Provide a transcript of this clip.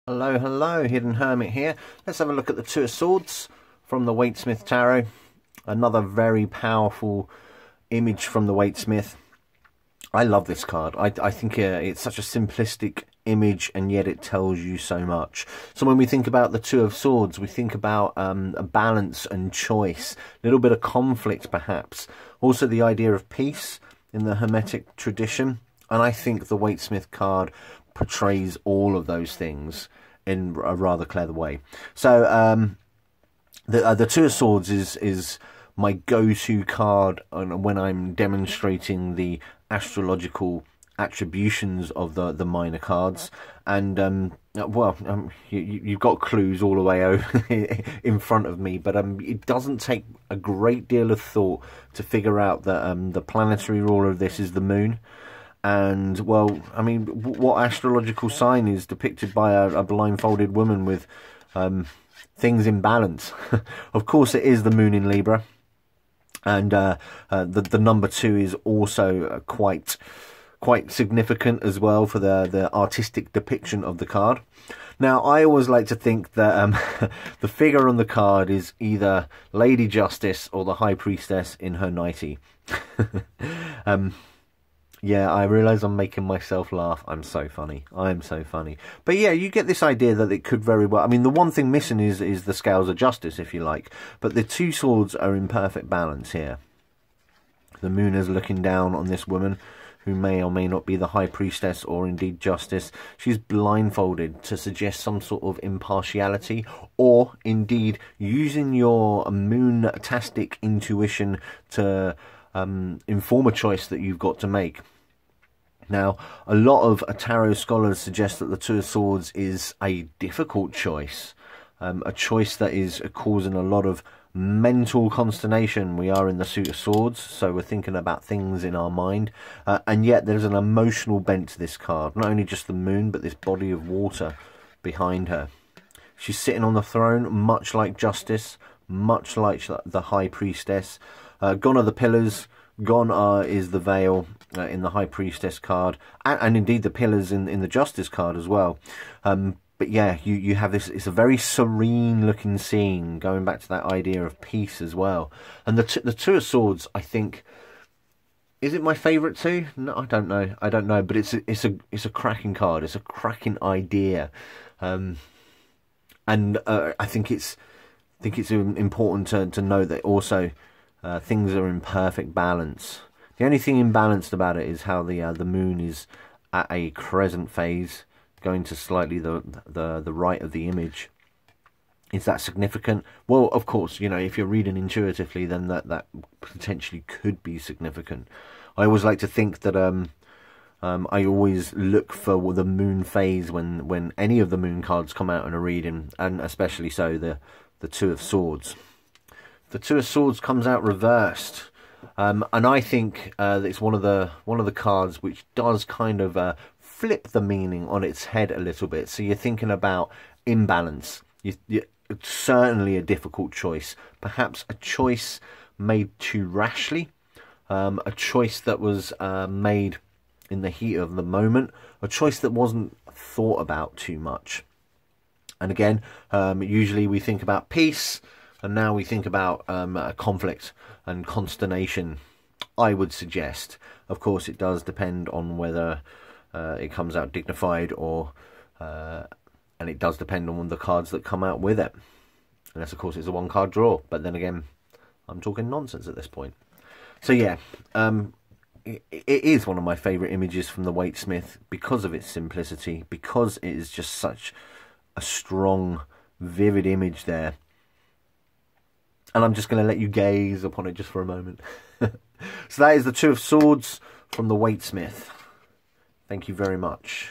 Hello, hello, Hidden Hermit here. Let's have a look at the Two of Swords from the Waite Tarot. Another very powerful image from the Waite. I love this card. I think it's such a simplistic image, and yet it tells you so much. So when we think about the Two of Swords, we think about a balance and choice, a little bit of conflict perhaps. Also the idea of peace in the Hermetic tradition. And I think the Waite card portrays all of those things in a rather clever way. So the Two of Swords is my go-to card when I'm demonstrating the astrological attributions of the minor cards. And you've got clues all the way over in front of me, but it doesn't take a great deal of thought to figure out that the planetary ruler of this is the moon. And, well, I mean, what astrological sign is depicted by a blindfolded woman with things in balance? Of course, it is the moon in Libra. And the number 2 is also quite significant as well for the artistic depiction of the card. Now, I always like to think that the figure on the card is either Lady Justice or the High Priestess in her nightie. Yeah, I realise I'm making myself laugh. I'm so funny. I'm so funny. But yeah, you get this idea that it could very well... I mean, the one thing missing is the scales of justice, if you like. But the two swords are in perfect balance here. The moon is looking down on this woman, who may or may not be the High Priestess or indeed Justice. She's blindfolded to suggest some sort of impartiality, or indeed using your moon-tastic intuition to... inform a choice that you've got to make. Now, a lot of tarot scholars suggest that the Two of Swords is a difficult choice, a choice that is causing a lot of mental consternation. We are in the Suit of Swords, so we're thinking about things in our mind, and yet there's an emotional bent to this card. Not only just the moon, but this body of water behind her. She's sitting on the throne, much like Justice, much like the High Priestess. Gone are the pillars, gone is the veil in the High Priestess card, and indeed the pillars in the Justice card as well. But yeah, you have this, it's a very serene looking scene, going back to that idea of peace as well. And the Two of Swords, I think, is it my favourite too? No, I don't know, but it's a cracking card, it's a cracking idea. And I think it's important to know that also things are in perfect balance. The only thing imbalanced about it is how the moon is at a crescent phase, going to slightly the right of the image. Is that significant? Well, of course, you know, if you're reading intuitively, then that potentially could be significant. I always like to think that I always look for the moon phase when any of the moon cards come out in a reading, and especially so the Two of Swords. The Two of Swords comes out reversed, and I think that it's one of the cards which does kind of flip the meaning on its head a little bit. So you're thinking about imbalance. It's certainly a difficult choice, perhaps a choice made too rashly, a choice that was made in the heat of the moment, a choice that wasn't thought about too much. And again, usually we think about peace, and now we think about conflict and consternation, I would suggest. Of course, it does depend on whether it comes out dignified or... and it does depend on the cards that come out with it. Unless, of course, it's a one-card draw. But then again, I'm talking nonsense at this point. So, yeah, it is one of my favourite images from the Waite because of its simplicity, because it is just such a strong, vivid image there. And I'm just going to let you gaze upon it just for a moment. So that is the Two of Swords from the Waite. Thank you very much.